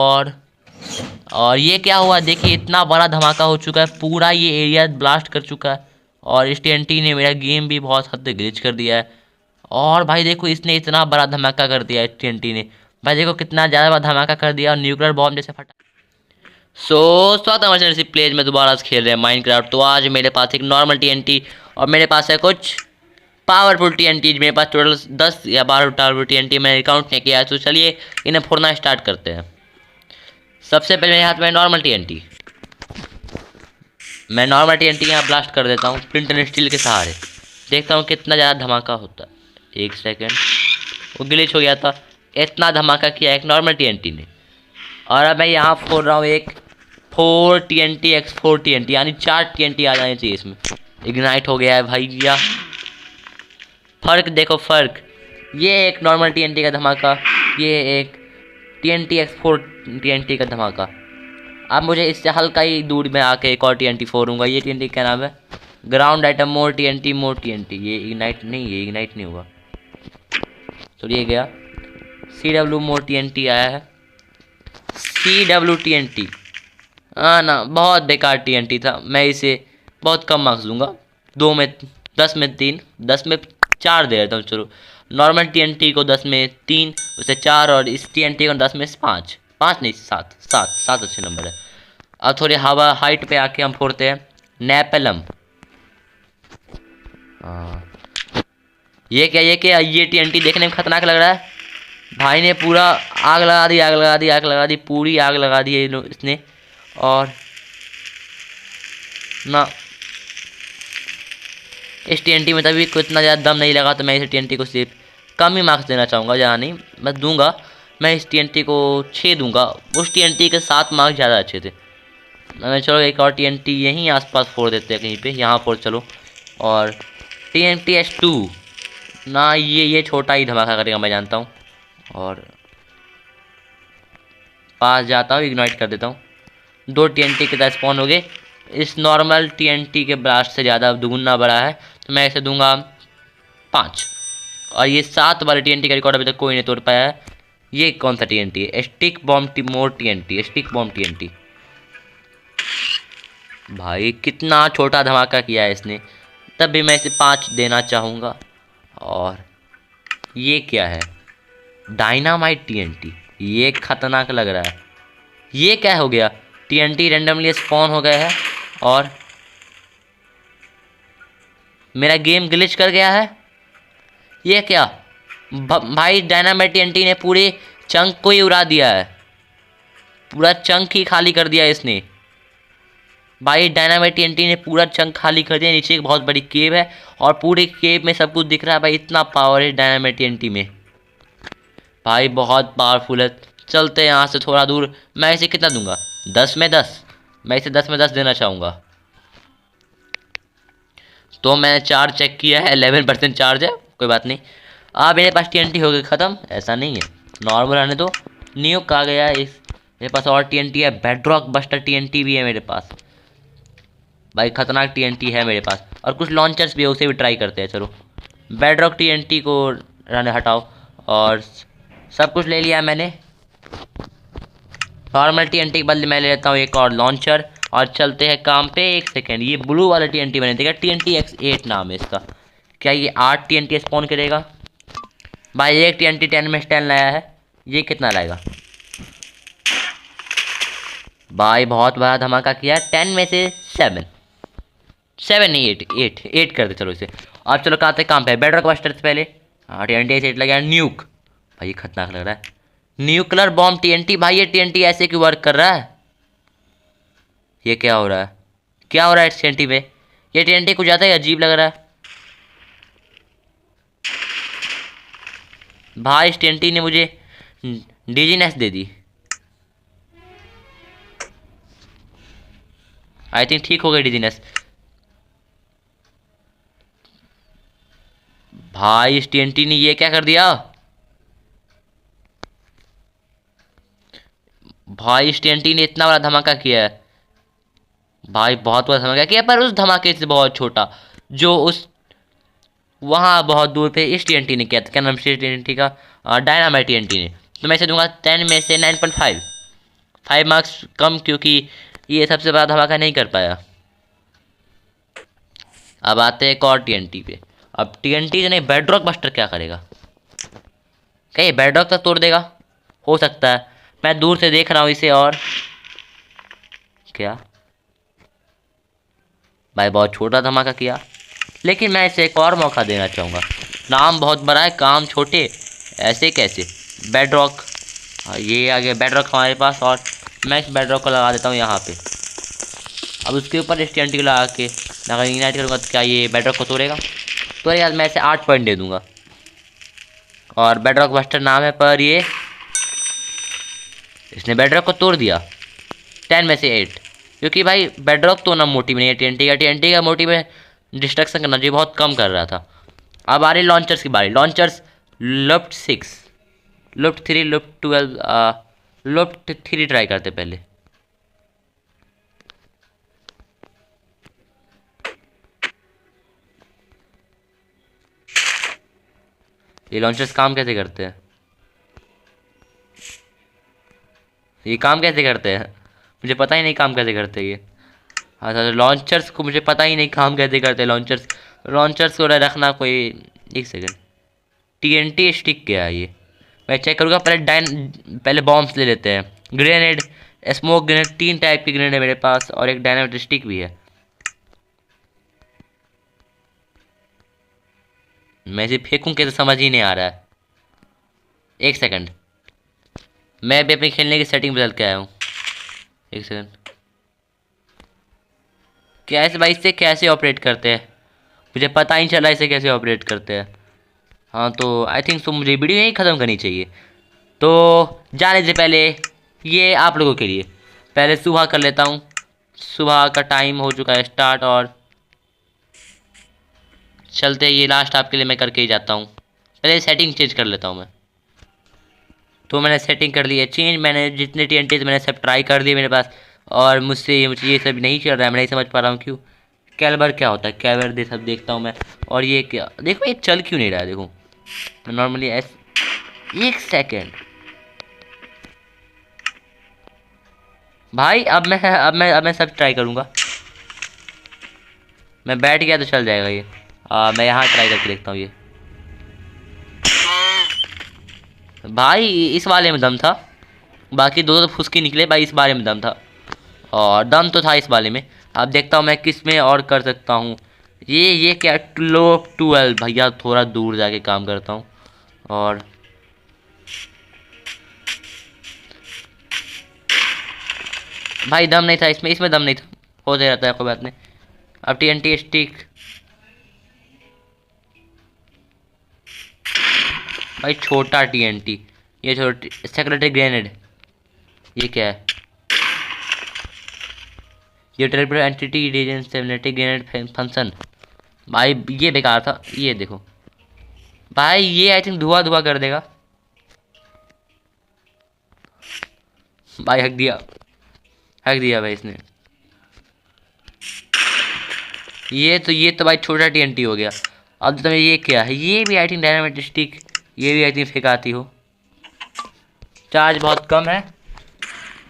और ये क्या हुआ, देखिए इतना बड़ा धमाका हो चुका है, पूरा ये एरिया ब्लास्ट कर चुका है। और इस टीएनटी ने मेरा गेम भी बहुत हद तक ग्लिच कर दिया है। और भाई देखो इसने इतना बड़ा धमाका कर दिया है टीएनटी ने, भाई देखो कितना ज़्यादा बड़ा धमाका कर दिया और न्यूक्लियर बॉम्ब जैसे फटा। स्वागत है हमारे चैनल प्लेज में, दोबारा से खेल रहे हैं माइनक्राफ्ट। तो आज मेरे पास एक नॉर्मल टीएनटी और मेरे पास है कुछ पावरफुल टीएनटी। मेरे पास टोटल 10 या 12 पावरफुल टीएनटी मैंने काउंट नहीं किया है। तो चलिए इन्हें फोड़ना स्टार्ट करते हैं। सबसे पहले मेरे हाथ में नॉर्मल टीएनटी, मैं नॉर्मल टीएनटी यहाँ ब्लास्ट कर देता हूँ प्रिंट एंड स्टील के सहारे। देखता हूँ कितना ज़्यादा धमाका होता है। एक सेकेंड, वो ग्लिच हो गया था। इतना धमाका किया एक नॉर्मल टीएनटी ने। और अब मैं यहाँ फोड़ रहा हूँ एक 4 TNT x 4 TNT, यानी 4 TNT आ जाने चाहिए इसमें। इग्नाइट हो गया है भैया। फर्क देखो फर्क, ये एक नॉर्मल TNT का धमाका, ये एक TNT x 4 TNT का धमाका। अब मुझे इससे हल्का ही दूर में आके एक और TNT फोड़ूंगा। ये TNT क्या नाम है? ग्राउंड आइटम मोर TNT। ये इग्नाइट नहीं हुआ। तो ये गया CW मोर TNT आया है। CW TNT ना, बहुत बेकार TNT था। मैं इसे बहुत कम मार्क्स दूंगा, 2 में 10 में 3, 10 में 4 दे देता हूँ। चलो नॉर्मल TNT को 10 में 3, उसे 4, और इस TNT को 10 में 5 नहीं 7 अच्छे नंबर है। अब थोड़ी हवा हाइट पे आके हम फोड़ते हैं नेपेलम। ये ये TNT देखने में खतरनाक लग रहा है। भाई ने पूरा आग लगा दी, पूरी आग लगा दी है इसने। और ना, इस TNT में तभी को इतना ज़्यादा दम नहीं लगा, तो मैं इस TNT को सिर्फ कम ही मार्क्स देना चाहूँगा। ज़्यादा नहीं मैं दूंगा, मैं इस TNT को 6 दूंगा। उस TNT के 7 मार्क्स ज़्यादा अच्छे थे। मैं चलो एक और TNT यहीं आसपास फोड़ देते हैं कहीं पे, यहाँ फोड़ चलो। और TNT S2 ना, ये छोटा ही धमाका करेगा मैं जानता हूँ। और पास जाता हूँ, इग्नाइट कर देता हूँ। 2 TNT के साथ स्पॉन हो गए। इस नॉर्मल TNT के ब्लास्ट से ज़्यादा दुगुना बड़ा है, तो मैं इसे दूंगा 5। और ये 7 वाले TNT का रिकॉर्ड अभी तक कोई नहीं तोड़ पाया है। ये कौन सा TNT है? स्टिक बॉम्ब मोर TNT। भाई कितना छोटा धमाका किया है इसने, तब भी मैं इसे 5 देना चाहूँगा। और ये क्या है? डायनामाइट TNT, ये खतरनाक लग रहा है। ये क्या हो गया? TNT रेंडमली स्पॉन हो गया है और मेरा गेम ग्लिच कर गया है। ये क्या भाई? डायनामाइट TNT ने पूरे चंक को ही उड़ा दिया है, पूरा चंक ही खाली कर दिया इसने। भाई डायनामाइट TNT ने पूरा चंक खाली कर दिया। नीचे एक बहुत बड़ी केव है और पूरे केव में सब कुछ दिख रहा है। भाई इतना पावर है डायनामाइट TNT में, भाई बहुत पावरफुल है। चलते हैं यहाँ से थोड़ा दूर। मैं इसे कितना दूंगा? 10 में 10। मैं इसे 10 में 10 देना चाहूँगा। तो मैंने चार्ज चेक किया है, 11% चार्ज है, कोई बात नहीं। मेरे पास TNT हो गए ख़त्म, ऐसा नहीं है, नॉर्मल आने दो। न्यूक आ गया है। मेरे पास और TNT है, बेडरॉक बस्टर TNT भी है मेरे पास। भाई खतरनाक TNT है मेरे पास, और कुछ लॉन्चर्स भी है, उसे भी ट्राई करते हैं। चलो बेडरॉक TNT को रहने हटाओ, और सब कुछ ले लिया मैंने। नॉर्मल TNT के बदले मैं ले लेता हूँ एक और लॉन्चर, और चलते हैं काम पे। एक सेकेंड, ये ब्लू वाला TNT मैंने देखा, TNT X8 नाम है इसका। क्या ये 8 TNT स्पॉन करेगा? भाई एक TNT 10 में 10 लाया है, ये कितना लाएगा? भाई बहुत बड़ा धमाका किया, 10 में से 7 नहीं 8 कर दे। चलो इसे अब चलो कहते काम पे। बेडरॉक बस्टर से पहले TNT X8 लग गया। न्यूक, भाई खतरनाक लग रहा है। न्यूक्लियर बॉम्ब TNT, भाई ये TNT ऐसे क्यों वर्क कर रहा है? ये क्या हो रहा है इस TNT में? ये TNT कुछ ज़्यादा ही अजीब लग रहा है। भाई इस TNT ने मुझे dizziness they the. I think ठीक हो गई डिजीनेस। भाई इस TNT ने ये क्या कर दिया? भाई इस TNT ने इतना बड़ा धमाका किया है। भाई बहुत बड़ा धमाका किया, पर उस धमाके से बहुत छोटा जो उस वहाँ बहुत दूर पे इस TNT ने किया था। क्या नाम से TNT का? डायनामाइट TNT ने। तो मैं इसे दूंगा 10 में से 9.5। 5 मार्क्स कम, क्योंकि ये सबसे बड़ा धमाका नहीं कर पाया। अब आते हैं एक और टीएनटी पे। अब टीएनटी नहीं, बेडरॉक बस्टर क्या करेगा? क्या ये बेडरॉक तक तोड़ देगा? हो सकता है, मैं दूर से देख रहा हूँ इसे। और क्या भाई, बहुत छोटा धमाका किया, लेकिन मैं इसे एक और मौका देना चाहूँगा। नाम बहुत बड़ा है, काम छोटे, ऐसे कैसे? बेडरॉक, ये आ गया बेडरॉक हमारे पास, और मैं इस बेडरॉक को लगा देता हूँ यहाँ पे। अब उसके ऊपर इस टीएनटी को लगा के अगर इग्नाइट करूँगा तो क्या ये बेडरॉक को तोड़ेगा? तो यार मैं इसे 8 पॉइंट दे दूँगा। और बेडरॉक बस्टर नाम है, पर ये इसने बेडरॉक को तोड़ दिया। 10 में से 8, क्योंकि भाई बेडरॉक तो ना मोटिव नहीं है टीएनटी का मोटिव है डिस्ट्रक्शन करना, जो बहुत कम कर रहा था। अब आ रही लॉन्चर्स की बारी। लॉन्चर्स लुफ्ट 6, लुफ्ट 3, लुफ्ट 12, लुफ्ट 3 ट्राई करते पहले। ये लॉन्चर्स काम कैसे करते हैं? ये काम कैसे करते हैं? मुझे पता ही नहीं काम कैसे करते ये। हाँ तो लॉन्चर्स को मुझे पता ही नहीं काम कैसे करते लॉन्चर्स। लॉन्चर्स को रखना कोई, एक सेकंड, टीएनटी स्टिक क्या है ये? मैं चेक करूँगा पहले बॉम्ब्स ले लेते हैं। ग्रेनेड, स्मोक ग्रेनेड, 3 टाइप की ग्रेनेड है मेरे पास, और एक डायनामिट स्टिक भी है। मैं इसे फेंकूँ कैसे समझ ही नहीं आ रहा है। एक सेकंड, मैं भी अपनी खेलने की सेटिंग बदल के आया हूँ। एक सेकंड, कैसे भाई इससे कैसे ऑपरेट करते हैं? मुझे पता ही नहीं चला इसे कैसे ऑपरेट करते हैं। हाँ तो आई थिंक तो मुझे वीडियो यहीं ख़त्म करनी चाहिए। तो जाने से पहले ये आप लोगों के लिए पहले सुबह कर लेता हूँ। सुबह का टाइम हो चुका है स्टार्ट, और चलते ये लास्ट आपके लिए मैं करके ही जाता हूँ। पहले सेटिंग चेंज कर लेता हूँ मैं। तो मैंने सेटिंग कर ली है चेंज। मैंने जितने टीएनटी मैंने सब ट्राई कर दिए मेरे पास, और मुझसे मुझे ये सब नहीं चल रहा है। मैं नहीं समझ पा रहा हूँ क्यों। कैलिबर क्या होता है? कैलिबर दे सब देखता हूँ मैं। और ये क्या, देखो ये चल क्यों नहीं रहा है? देखो नॉर्मली एक सेकेंड भाई, अब मैं सब ट्राई करूँगा। मैं बैठ गया तो चल जाएगा ये। मैं यहाँ ट्राई करके देखता हूँ ये। भाई इस वाले में दम था, बाकी दो तो फुसकी निकले भाई, इस बारे में दम था, और दम तो था इस वाले में। अब देखता हूँ मैं किस में और कर सकता हूँ। ये क्या, लो 12 भैया, थोड़ा दूर जाके काम करता हूँ। और भाई दम नहीं था इसमें, इसमें दम नहीं था, होते रहता है कोई बात नहीं। अब टीएनटी स्टिक, भाई छोटा टीएनटी, ये छोटी सेक्रेटरी ग्रेनेड, ये क्या है? ये terrible entity reason stability grenade function, भाई ये बेकार था। ये देखो भाई, ये आई थिंक धुआं धुआं कर देगा भाई। हक दिया भाई इसने। ये तो भाई छोटा टीएनटी हो गया। अब तो ये क्या है? ये भी आई थिंक डायनामिट स्टिक, ये भी आई थिंक फेंकाती हो। चार्ज बहुत कम है,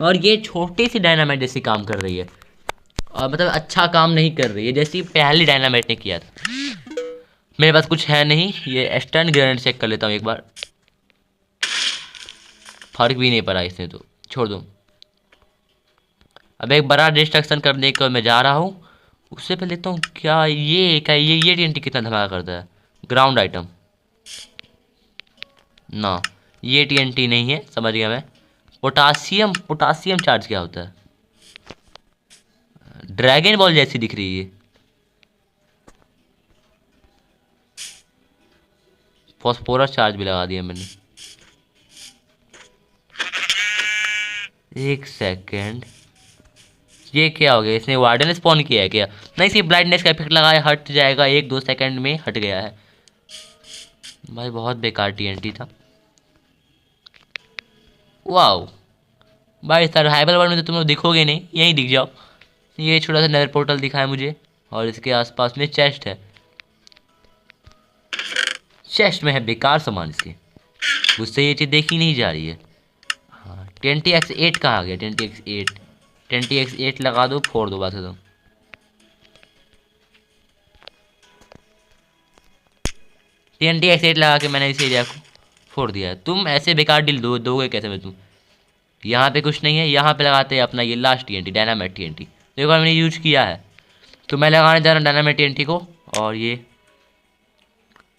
और ये छोटी सी डायनामाइट जैसी काम कर रही है, और मतलब अच्छा काम नहीं कर रही है जैसी पहली डायनामाइट ने किया था। मेरे पास कुछ है नहीं। ये स्टन ग्रेनेड चेक कर लेता हूँ एक बार। फर्क भी नहीं पड़ा इसने, तो छोड़ दो। अब एक बड़ा डिस्ट्रक्शन करने को मैं जा रहा हूँ। उससे पहले लेता हूँ क्या ये टीएनटी कितना धमाका करता है? ग्राउंड आइटम ना, ये टीएनटी नहीं है, समझ गया मैं। पोटासियम चार्ज क्या होता है? ड्रैगन बॉल जैसी दिख रही है। फॉस्फोरस चार्ज भी लगा दिया मैंने। एक सेकेंड, ये क्या हो गया? इसने वार्डन स्पॉन किया है क्या? नहीं, सिर्फ ब्लाइंडनेस का इफेक्ट लगाया, हट जाएगा 1-2 सेकंड में, हट गया है। भाई बहुत बेकार टीएनटी था। वाओ भाई, सर्वाइवल वर्ल्ड में तो तुम लोग दिखोगे नहीं, यहीं दिख जाओ। ये छोटा सा नेदर पोर्टल दिखा है मुझे, और इसके आसपास में चेस्ट है। चेस्ट में है बेकार सामान इसके, मुझसे ये चीज़ देखी नहीं जा रही है। हाँ 20x8 कहाँ आ गया? 20x8, 20x8 लगा दो, फोड़ दो, बात खत्म। TNT-X8 लगा के मैंने इस एरिया को फोड़ दिया। तुम ऐसे बेकार डील दोगे कैसे में तुम? यहाँ पे कुछ नहीं है, यहाँ पे लगाते हैं अपना ये लास्ट TNT, डायनामाइट TNT। तो एक बार मैंने यूज किया है, तो मैं लगाने जा रहा हूँ डायनामाइट TNT को, और ये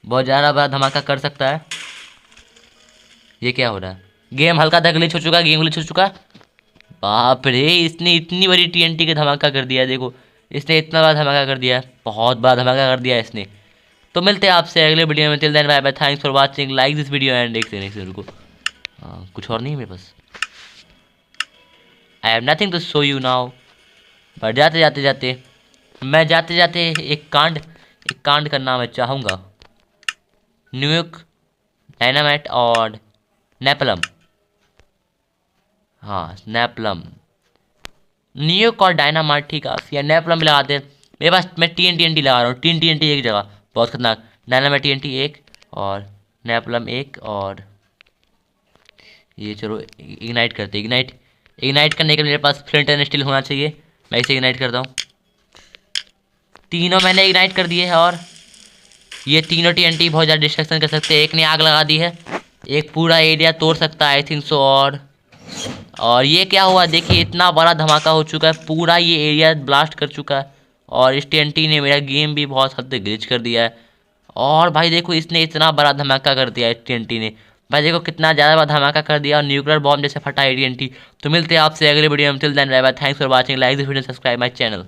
बहुत ज़्यादा बड़ा धमाका कर सकता है। ये क्या हो रहा है? गेम हल्का सा ग्लिच हो चुका है, गेम ग्लिच हो चुका है। बाप रे, इसने इतनी बड़ी TNT का धमाका कर दिया है, देखो इसने इतना बड़ा धमाका कर दिया है, बहुत बड़ा धमाका कर दिया है इसने। तो मिलते हैं आपसे अगले वीडियो में, till then bye bye, thanks for watching, like this video and next video को। कुछ और नहीं है मेरे पास, I have nothing to show you now. But जाते जाते एक कांड करना मैं चाहूँगा। न्यूयॉर्क, डायनामाइट और नेपलम, हाँ नेपलम, न्यूयॉर्क और डायनामाइट, ठीक है, या नेपलम भी लगाते हैं। मेरे पास मैं TNT लगा रहा हूँ, TNT एक जगह, बहुत खतरनाक। डायनामाइट TNT एक, और नेपलम एक, और ये चलो इग्नाइट करते। इग्नाइट करने के लिए मेरे पास फ्लिंट एंड स्टील होना चाहिए। मैं इसे इग्नाइट करता हूँ, तीनों मैंने इग्नाइट कर दिए हैं, और ये तीनों TNT बहुत ज़्यादा डिस्ट्रक्शन कर सकते हैं। एक ने आग लगा दी है, एक पूरा एरिया तोड़ सकता है आई थिंक सो। और ये क्या हुआ, देखिए इतना बड़ा धमाका हो चुका है, पूरा ये एरिया ब्लास्ट कर चुका है। और इस TNT ने मेरा गेम भी बहुत हद तक ग्लिच कर दिया है। और भाई देखो, इसने इतना बड़ा धमाका कर दिया है TNT ने, भाई देखो कितना ज़्यादा बड़ा धमाका कर दिया, और न्यूक्लियर बॉम्ब जैसे फटा है TNT। तो मिलते हैं आपसे अगले वीडियो में, till then bye bye, thanks for watching, like this video, subscribe my channel.